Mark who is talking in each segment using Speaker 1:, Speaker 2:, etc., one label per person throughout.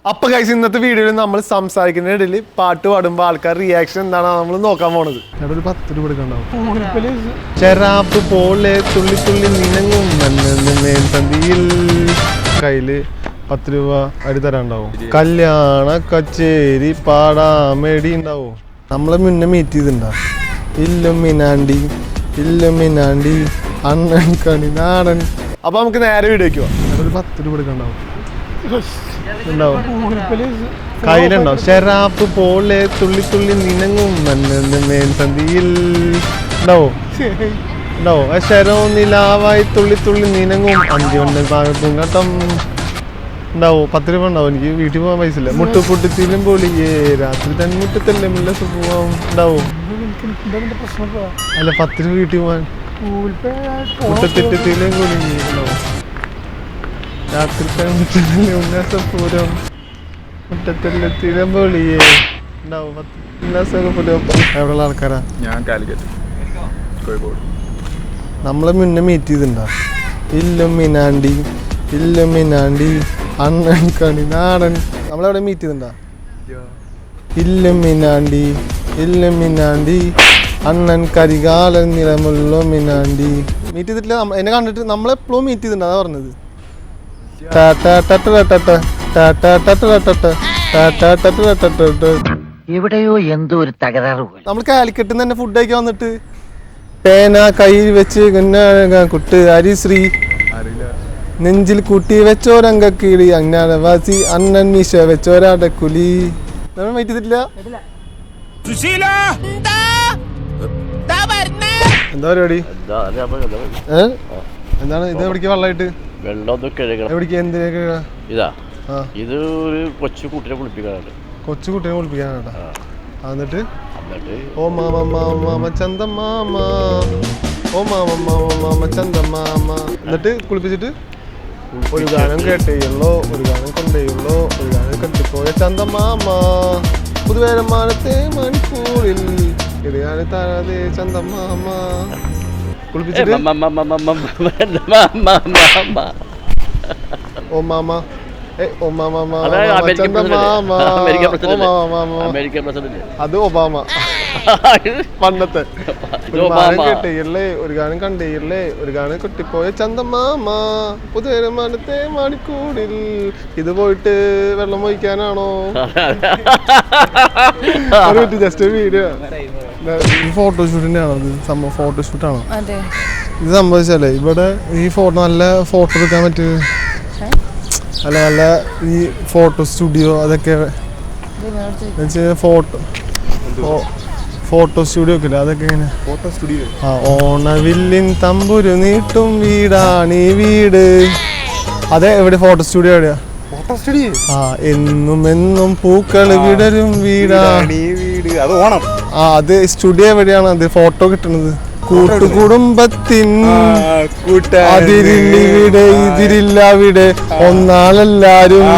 Speaker 1: അപ്പൊ ഗൈസ് ഇന്നത്തെ വീഡിയോയിൽ നമ്മൾ സംസാരിക്കുന്നതിനിടയിൽ പാട്ട് പാടുമ്പോൾ ആൾക്കാർ റിയാക്ഷൻ എന്താണ് നമ്മൾ നോക്കാൻ പോണത്. ഒരു 10 രൂപ എടുക്കണ്ടാവും. ചെറാപ്പ് പോലെ തുള്ളി തുള്ളി നിനങ്ങും സന്ധിയിൽ കയ്യില് 10 രൂപ അടി തരാണ്ടാവും. കല്യാണ കച്ചേരി പാടാമേടി ഉണ്ടാവും. നമ്മളെ മുന്നേ മീറ്റ് ചെയ്തിട്ടുണ്ടാ ഇല്ലുമിനാണ്ടി ഇല്ലുമിനാണ്ടി അണ്ണൻ കണി നാടൻ. അപ്പൊ നമുക്ക് നേരെ വീഡിയോക്ക് പോവാം. ഒരു 10 രൂപ എടുക്കണ്ടാവും. കയ്യിലുണ്ടാവും. ചെറാപ്പ് പോലെ തുള്ളി തുള്ളി നിനങ്ങും സന്ധിയിൽ ഉണ്ടാവും. ശരവും നിലാവായി തുള്ളി തുള്ളി നിനങ്ങും 5 കൊണ്ടം പാകത്തും ഉണ്ടാവും. 10 രൂപ ഉണ്ടാവും. എനിക്ക് വീട്ടിൽ പോകാൻ പൈസ ഇല്ല. മുട്ടുപൊട്ടിത്തിലും പൊളിയേ രാത്രി തന്നെ മുട്ടത്തല്ലേ മുല്ല സുഖമാവും ഉണ്ടാവും. അല്ല 10 രൂപ വീട്ടിൽ പോവാൻ മുട്ടത്തെറ്റത്തിലും പൊളിയേ ഉണ്ടാവും. രാത്രി ഉല്ലാസപൂരം മുട്ടത്തെല്ലത്തിലും പൊളിയേ ഉണ്ടാവും. ഉല്ലാസപൂരം. എവിടെയുള്ള ആൾക്കാരാ?
Speaker 2: ഞാൻ കാലിക്കറ്റ്, കോഴിക്കോട്.
Speaker 1: നമ്മളെ മുന്നേ മീറ്റ് ചെയ്തിട്ടുണ്ടോ? ഇല്ലുമിനാണ്ടി ഇല്ലുമിനാണ്ടി അണ്ണൻ കണി നാടൻ. നമ്മളെവിടെ മീറ്റ് ചെയ്തിട്ടുണ്ടോ? ഇല്ലുമിനാണ്ടി ഇല്ലുമിനാണ്ടി അണ്ണൻ കരികാലൻ നിലമുള്ളുമിനാണ്ടി. മീറ്റ് ചെയ്തിട്ടില്ല. എന്നെ കണ്ടിട്ട് നമ്മളെപ്പോഴും മീറ്റ് ചെയ്തിട്ടുണ്ട്. അതാ പറഞ്ഞത്.
Speaker 3: എവിടെയോ എന്തോ ഒരു തകരാറ് പോലെ.
Speaker 1: നമ്മൾ കാലിക്കട്ടിൽ നിന്ന് തന്നെ ഫുഡ് കഴിക്കാൻ വന്നിട്ട് പേന കയ്യിൽ വെച്ച് കുട്ട് ഹരിശ്രീ നെഞ്ചിൽ കൂട്ടി വെച്ചോരങ്കക്കിളി അജ്ഞാനവാസി അണ്ണൻ മീശ വെച്ചോരാടക്കുലി. നമ്മൾ വെയിറ്റ് ചെയ്തിട്ടില്ല. എന്താ പരിപാടി? എന്താണ് ഇത്? എവിടേക്ക് വെള്ളമായിട്ട് എവിടേക്ക് എന്തിനൊക്കെ?
Speaker 4: ഇത് ഒരു കൊച്ചുകുട്ടിനെ കുളിപ്പിക്കാനാണ്.
Speaker 1: കൊച്ചുകുട്ടിനെ കുളിപ്പിക്കാനാട്ടാ. എന്നിട്ട് ഓ മാമ മാമ ചന്ദമാമ ഓ മാമ മാമ മാമ ചന്ദമാമ. എന്നിട്ട് കുളിപ്പിച്ചിട്ട് ഒരു ഗാനം കേട്ടേയുള്ളോ ഒരു ഗാനം കൊണ്ടേയുള്ളോ ഒരു ഗാനം കെട്ടിപ്പോയ ചന്ദമാമ പുതുവേരമാനത്തെ മണിക്കൂറിൽ ഇടയാണ് താരാതെ ചന്ദമാമ. കുളിപ്പിച്ചിട്ട് ഓ മാമ ഓ മാമ അത് ഒബാമ. പണ്ടത്തെ ഒരു ഗാനം കേട്ടേയല്ലേ ഒരു ഗാനം കണ്ടേയല്ലേ ഒരു ഗാനം കെട്ടിപ്പോയ ചന്ദമാമ പുതുവരമാനത്തെ മണിക്കൂടിൽ. ഇത് പോയിട്ട് വെള്ളം ഒഴിക്കാനാണോ? Just video. ഫോട്ടോഷൂട്ടിന്റെ ആണോ ഇത്? സംഭവം ഫോട്ടോഷൂട്ടാണോ ഇത്? സംഭവിച്ചല്ലേ ഇവിടെ ഈ ഫോട്ടോ നല്ല ഫോട്ടോ എടുക്കാൻ പറ്റും. അല്ല നല്ല ഈ ഫോട്ടോ സ്റ്റുഡിയോ അതൊക്കെ ഫോട്ടോ സ്റ്റുഡിയോ ഒക്കെ ഇല്ല അതൊക്കെ ഇങ്ങനെ ഫോട്ടോ സ്റ്റുഡിയോ. ആ ഓണവില്ലിൻ തമ്പുരു നീട്ടും വീടാണീ വീട്. അതെ എവിടെ ഫോട്ടോ സ്റ്റുഡിയോ എവിടെയാ? Photo studio. ആ എന്നും എന്നും പൂക്കള് വിടരും വീടാണീ വീട്. അത് ഓണം. ആ അത് സ്റ്റുഡിയോ എവിടെയാണ്? അത് ഫോട്ടോ കിട്ടുന്നത് കൂട്ടുകുടുംബത്തിൻ അതിരില്ലിവിടെ ഇതിരില്ലാവിടെ ഒന്നാളെല്ലാരും.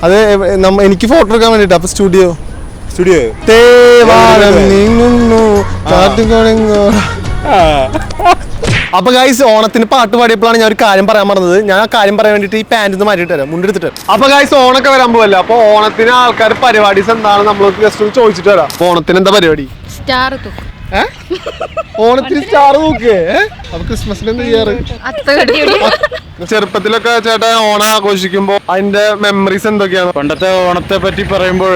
Speaker 1: അത് എനിക്ക് ഫോട്ടോ എടുക്കാൻ വേണ്ടിട്ട്. അപ്പൊ സ്റ്റുഡിയോ തേവാരം നീങ്ങുന്നു കാറ്റുകൊടങ്ങോ. അപ്പൊ ഗൈസ് ഓണത്തിന് പാട്ട് പാടിയപ്പോഴാണ് ഞാൻ ഒരു കാര്യം പറയാൻ പറഞ്ഞത്. ഞാൻ ആ കാര്യം പറയാൻ വേണ്ടിട്ട് ഈ പാന്റ് മാറ്റിട്ട് തരാം, മുണ്ടെടുത്തിട്ട്. അപ്പൊ ഗൈസ് ഓണൊക്കെ വരാൻ പോവല്ല. അപ്പൊ ഓണത്തിന് ആൾക്കാർ പരിപാടീസ് എന്താണ് നമ്മൾ ജസ്റ്റ് ചോദിച്ചിട്ട് വരാം. ഓണത്തിന് എന്താ പരിപാടി? ഓണത്തിന് സ്റ്റാർ നോക്കേ. അപ്പൊ ക്രിസ്മസിന് എന്താ ചെയ്യാറ്? ചെറുപ്പത്തിലൊക്കെ ചേട്ടാ ഓണം ആഘോഷിക്കുമ്പോ അതിന്റെ മെമ്മറീസ് എന്തൊക്കെയാണ്?
Speaker 4: പണ്ടത്തെ ഓണത്തെ പറ്റി പറയുമ്പോൾ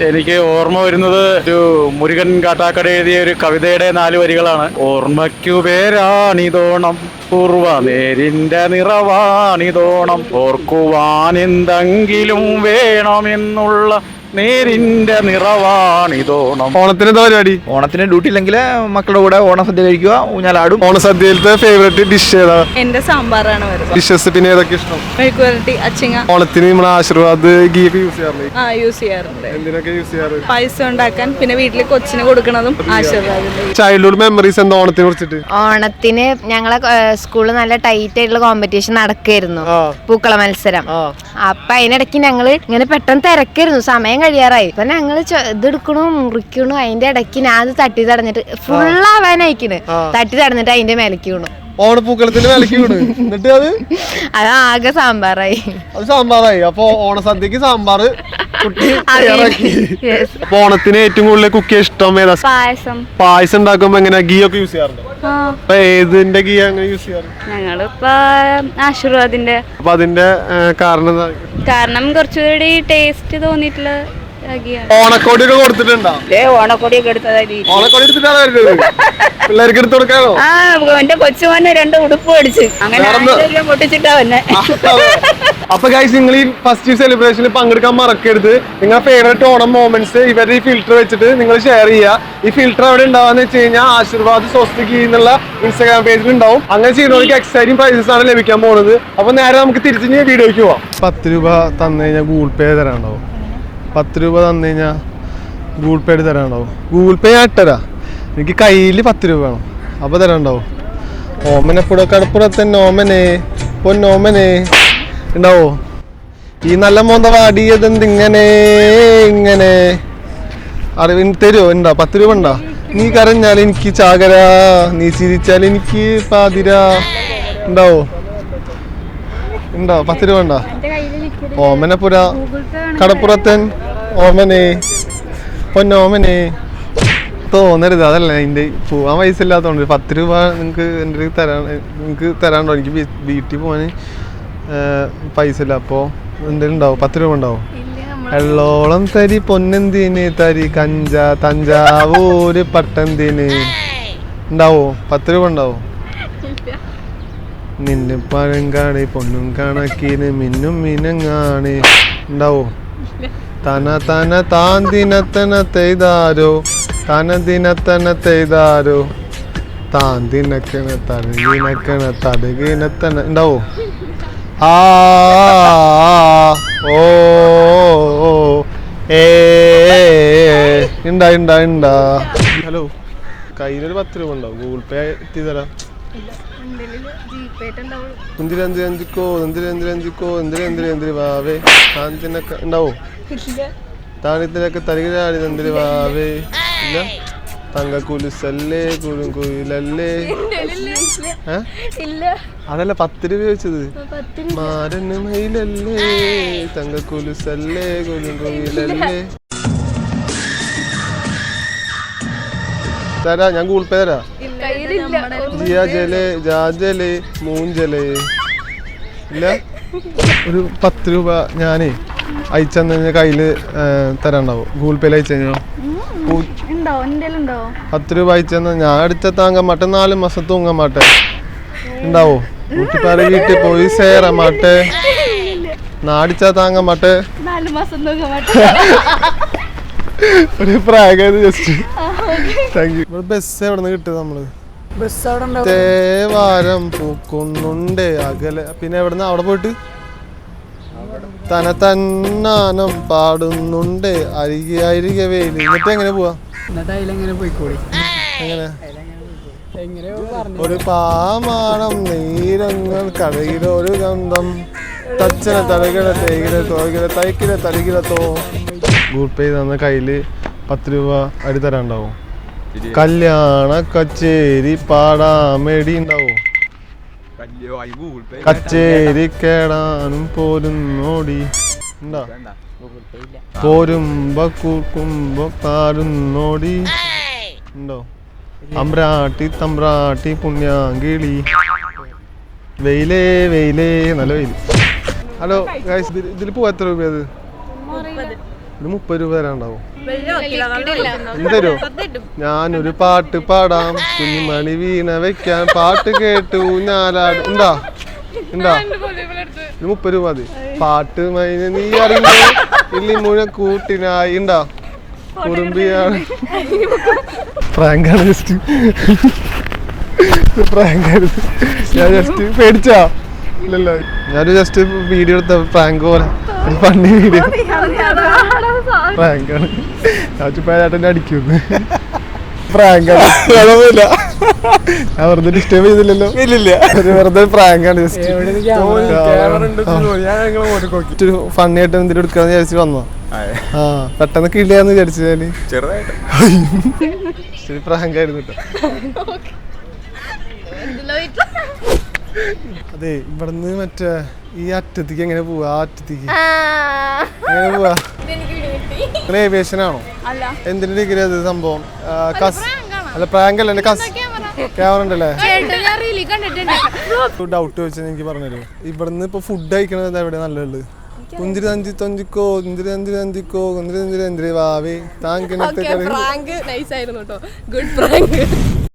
Speaker 4: എനിക്ക് ഓർമ്മ വരുന്നത് ഒരു മുരുകൻ കാട്ടാക്കട എഴുതിയ ഒരു കവിതയുടെ 4 വരികളാണ്. ഓർമ്മയ്ക്കു പേരാണിതോണം പൂർവ നേരിന്റെ നിറവാണിതോണം ഓർക്കുവാൻ എന്തെങ്കിലും വേണമെന്നുള്ള നേരിന്റെ നിറവാണിതോണം.
Speaker 1: ഓണത്തിന് എന്താ പരിപാടി?
Speaker 2: ഓണത്തിന് ഡ്യൂട്ടി ഇല്ലെങ്കിൽ മക്കളുടെ കൂടെ ഓണസദ്യ കഴിക്കുക, ഊഞ്ഞാലാടും.
Speaker 1: ഓണസദ്യയിലത്തെ ഫേവറേറ്റ് ഡിഷ് ഏതാ?
Speaker 5: എന്റെ സാമ്പാറാണ് വരുന്നത്.
Speaker 1: ഡിഷസ് പിന്നെ ഏതൊക്കെ ഇഷ്ടം?
Speaker 5: മെഴുക്കുവരട്ടി, അച്ചിങ്ങ.
Speaker 1: ഓണത്തിന് നമ്മൾ ആശീർവാദ് ഗീ ഒക്കെ യൂസ് ചെയ്യാറില്ലേ?
Speaker 5: യൂസ് ചെയ്യാറുണ്ട്.
Speaker 1: എന്തിനൊക്കെ യൂസ് ചെയ്യാറ്?
Speaker 5: പായസം ഉണ്ടാക്കാൻ, പിന്നെ വീട്ടില് കൊച്ചിന് കൊടുക്കണതും ആശീർവാദം.
Speaker 1: ചൈൽഡ്ഹുഡ് മെമ്മറീസ് എന്താ ഓണത്തിനെ കുറിച്ചിട്ട്?
Speaker 6: ഓണത്തിന് ഞങ്ങളെ സ്കൂളിൽ നല്ല ടൈറ്റ് ആയിട്ടുള്ള കോമ്പറ്റീഷൻ നടക്കായിരുന്നു, പൂക്കള മത്സരം. അപ്പൊ അതിനിടയ്ക്ക് ഞങ്ങള് ഇങ്ങനെ പെട്ടെന്ന് തിരക്കായിരുന്നു, സമയം കഴിയാറായി. അപ്പൊ ഞങ്ങള് ഇതെടുക്കണു മുറിക്കണു, അതിന്റെ ഇടയ്ക്ക് ഞാൻ അത് തട്ടി തടഞ്ഞിട്ട് ഫുള്ളാവാനയക്കണ്. തട്ടി തടഞ്ഞിട്ട് അതിന്റെ മേലേക്ക് വീണു.
Speaker 1: ഓണപ്പൂക്കളത്തിന് വിലക്ക് വീണ് എന്നിട്ട് അത്
Speaker 6: ആകെ സാമ്പാറായി.
Speaker 1: അത് സാമ്പാറായി. അപ്പൊ ഓണസദ്യക്ക് സാമ്പാർ കുട്ടി തയ്യാറാക്കി. അപ്പൊ ഓണത്തിന് ഏറ്റവും കൂടുതൽ കുക്ക് ചെയ്യാൻ ഇഷ്ടം ഏതാ?
Speaker 5: പായസം.
Speaker 1: പായസം ഉണ്ടാക്കുമ്പോ എങ്ങനെ ഗീ ഒക്കെ യൂസ് ചെയ്യാറുണ്ട്? അപ്പൊ ഏതിന്റെ ഗീ അങ്ങനെ യൂസ് ചെയ്യാറ്?
Speaker 5: ഞങ്ങളിപ്പോ ആശീർവാദിന്റെ.
Speaker 1: അപ്പൊ അതിന്റെ
Speaker 5: കാരണം കുറച്ചുകൂടി ടേസ്റ്റ് തോന്നിയിട്ടുള്ള
Speaker 1: ഓണക്കോടി ഒക്കെ കൊടുത്തിട്ടുണ്ടോ?
Speaker 7: ഓണക്കൊടിയൊക്കെ എടുത്തതായി
Speaker 1: ഓണക്കോടി എടുത്തിട്ടാണ് വരുന്നത്. പിള്ളേർക്ക് എടുത്ത് കൊടുക്കാനോ?
Speaker 7: എന്റെ കൊച്ചുമോനെ 2 ഉടുപ്പ് അടിച്ച് അങ്ങനെ പൊട്ടിച്ചിട്ടാ വന്നെ.
Speaker 1: അപ്പൊ ഗൈസ്, നിങ്ങൾ ഈ ഫസ്റ്റ് സെലിബ്രേഷനിൽ പങ്കെടുക്കാൻ മറക്കരുത്. നിങ്ങളുടെ ഫേവറേറ്റ് ഓണം മൊമെന്റ്സ് ഇവരുടെ ഈ ഫിൽറ്റർ വെച്ചിട്ട് നിങ്ങൾ ഷെയർ ചെയ്യുക. ഈ ഫിൽറ്റർ എവിടെ ഉണ്ടാവാന്ന് വെച്ച് കഴിഞ്ഞാൽ ആശീർവാദ് സ്വസ്തികി എന്നുള്ള ഇൻസ്റ്റാഗ്രാം പേജിൽ ഉണ്ടാവും. അങ്ങനെ ചെയ്യുന്നവർക്ക് എക്സൈറ്റിംഗ് പ്രൈസസ് ആണ് ലഭിക്കാൻ പോകുന്നത്. അപ്പൊ നേരെ നമുക്ക് തിരിച്ച് വീഡിയോയ്ക്ക് പോവാം. 10 രൂപ തന്നു കഴിഞ്ഞാൽ ഗൂഗിൾ പേ തരാണ്ടാവും. 10 രൂപ തന്നു കഴിഞ്ഞാൽ ഗൂഗിൾ പേ തരാണ്ടാവും. ഗൂഗിൾ പേ ഞാൻ ഇട്ടരാ. എനിക്ക് കയ്യിൽ 10 രൂപ വേണം. അപ്പോൾ തരാണ്ടാവും. ഓമനപ്പുഴ കടപ്പുറത്തന്നെ ഓമനെ പൊന്നോമനെ ഉണ്ടാവോ? ഈ നല്ല മോന്ത വാടിയതെന്തിങ്ങനെ ഇങ്ങനെ അറിവ് തരുമോ? ഉണ്ടാ 10 രൂപ ഉണ്ടാ? നീ കരഞ്ഞാൽ എനിക്ക് ചാകര, നീ ചിരിച്ചാൽ എനിക്ക് പാതിര. ഉണ്ടാവോ? ഉണ്ടോ? 10 രൂപ ഉണ്ടാ? ഓമനപ്പുര കടപ്പുറത്തൻ ഓമനെ പൊന്നോമനെ തോന്നരുത്. അതല്ല, എൻ്റെ പോവാൻ പൈസ ഇല്ലാത്തതുകൊണ്ട് 10 രൂപ നിങ്ങൾക്ക് എൻ്റെ നിങ്ങൾക്ക് തരാണ്ടോ? എനിക്ക് വീട്ടിൽ പോകാൻ പൈസ ഇല്ല. അപ്പോൾ എന്തെങ്കിലും ഉണ്ടാവും? 10 രൂപ ഉണ്ടാവും. എള്ളോളം തരി പൊന്നെന്തിന് തരി തഞ്ചാവൂര് പട്ടെന്തിന് ഉണ്ടാവോ? 10 രൂപ ഉണ്ടാവോ? നിന്നെ പഴം കാണി പൊന്നും കണക്കിന് മിന്നും മിനങ്ങാണ് ഉണ്ടാവോ? തന തന താൻ ദിനത്തന തെയ്താരോ തന ദിനത്തന തെയ്താരോ താൻ ദിനക്കണ തടകിനക്കണ തടകിനത്തന ഉണ്ടാവോ? ആ ഓ ഏ ഉണ്ടാ ഉണ്ടാ ഉണ്ടാ. ഹലോ, കയ്യിലൊരു 10 രൂപ ഉണ്ടാവും. ഗൂഗിൾ പേ എത്തി തരാം. എന്തിരഞ്ചിക്കോ എന്തിരഞ്ചിക്കോ എന്തിരി വാവേ താനത്തിനൊക്കെ ഉണ്ടാവോ? താനത്തിനൊക്കെ തരികിലാടി എന്തിരി വാവേ. ഇല്ല, തങ്കക്കുലുസല്ലേ കുഴുങ്കുയിലല്ലേ. അതല്ല 10 രൂപ ചോദിച്ചത്. മാരന് മയിലല്ലേ തങ്കക്കുലുസല്ലേ കുഴുങ്കുയിലല്ലേ. തരാ, ഞാൻ ഗൂഗിൾ പേ തരാ. ജാജല് മൂഞ്ചല് ഇല്ല. ഒരു 10 രൂപ ഞാനേ അയച്ചു കഴിഞ്ഞാൽ കയ്യില് തരാണ്ടാവും. ഗൂഗിൾ പേയിൽ അയച്ചു കഴിഞ്ഞാൽ 10 രൂപ അയച്ചു തന്നാൽ ഞാൻ അടുത്ത താങ്ങാൻ മാട്ടെ. 4 മാസം തൂങ്ങാൻ മാട്ടെ ഉണ്ടാവോ? കൂട്ടിപ്പാറ വീട്ടിൽ പോയി സേറ മാട്ടെ. നാടിച്ചാ താങ്ങാൻ മാട്ടെ.
Speaker 5: 4 മാസം
Speaker 1: ഒരു പ്രായം ജസ്റ്റ്. Thank you. ബസ് എവിടെ നിന്ന് കിട്ടും? നമ്മള് തേവാരം പൂക്കുന്നുണ്ട് അകലെ. പിന്നെ എവിടുന്ന്? അവിടെ പോയിട്ട് തന തന്നാനം പാടുന്നുണ്ട് അരികെ അരികെ വെയിൽ. എന്നിട്ട് എങ്ങനെ പോവാ? എങ്ങനെ? ഒരു പാമാണം നീരങ്ങൾ കടയിലൊരു ഗന്ധം തച്ചന തലകിട തേകിട തോകിട തൈക്കിട തലകിട തോ. ഗൂഗിൾ പേ തന്ന കയ്യില് 10 രൂപ അടി തരാണ്ടാവും. കല്യാണ കച്ചേരി പാടാമേടി ഉണ്ടാവോ? കച്ചേരി കേടാനും പോരുന്നോടി ഉണ്ടാ? പോരുമ്പോ കൂർക്കുമ്പോ പാരുന്നോടി ഉണ്ടോ? അമ്പ്രാട്ടി തമ്പ്രാട്ടി പുണ്യാങ്കിളി വെയിലേ വെയിലേ. നല്ല വെയില്. ഹലോ ഗൈസ്, ഇതിൽ പോവാ എത്ര രൂപ? അത് ഇത് 30 രൂപ തരാണ്ടാവും. എന്തരോ? ഞാനൊരു പാട്ട് പാടാം, കുഞ്ഞുമണി വീണ വെക്കാൻ, പാട്ട് കേട്ടു ഞാലാട്. ഉണ്ടാ ഉണ്ടാ? ഇത് 30 രൂപ മതി. പാട്ട് മൈന നീ അറിഞ്ഞു ഇല്ലി മുഴുവൻ കൂട്ടിനായി. ഉണ്ടാ? കുറുമ്പിയാണ്. പ്രാങ്കാണ് ജസ്റ്റ്. പ്രാങ്കാണ്. ഞാൻ ജസ്റ്റ് പേടിച്ചാ? ഇല്ലല്ലോ, ഞാനൊരു ജസ്റ്റ് വീഡിയോ എടുത്ത പ്രാങ്ക് പോലെ. പണി വീഡിയോ പ്രാങ്കാണ്. ഞാൻ ചുപ്പാചാട്ടനെ അടിക്കുന്നു. പ്രാങ്കാണ്. കുഴപ്പമില്ല, ഞാൻ വെറുതെ ഡിസ്റ്റർബ് ചെയ്തില്ലല്ലോ. ഇല്ലില്ല, വെറുതെ പ്രാങ്കാണ്. ജസ്റ്റ് ഫണ്ണി ആയിട്ട് എന്തെങ്കിലും എടുക്കാന്ന് വിചാരിച്ച് വന്നോ? ആ, പെട്ടെന്ന് കിളിയാന്ന് വിചാരിച്ചാല് പ്രാങ്കായിരുന്നു കേട്ടോ. അതെ ഇവിടുന്ന് മറ്റേ ഈ അറ്റത്തേക്ക് എങ്ങനെ പോവാ? ആ അറ്റത്തേക്ക് എങ്ങനെ പോവാ? ഏവിയേഷൻ ആണോ? എന്തിന്റെ ഡിഗ്രി അത് സംഭവം? അല്ല പ്രാങ്ക് അല്ല, എന്റെ ക്യാമറ ഉണ്ടല്ലേ? ഡൗട്ട് ചോദിച്ചാൽ എനിക്ക് പറഞ്ഞുതരൂ. ഇവിടുന്ന് ഇപ്പൊ ഫുഡ് കഴിക്കണത് എവിടെ നല്ലത്? കുഞ്ചിരി തഞ്ചി തൊഞ്ചിക്കോ കുഞ്ചിരി തഞ്ചി തഞ്ചിക്കോ കുഞ്ചിരി തഞ്ചിരി തഞ്ചിരി വാവേ താങ്കിനത്തെ
Speaker 8: പ്രാങ്ക് നൈസ് ആയിരുന്നു കേട്ടോ. Good prank.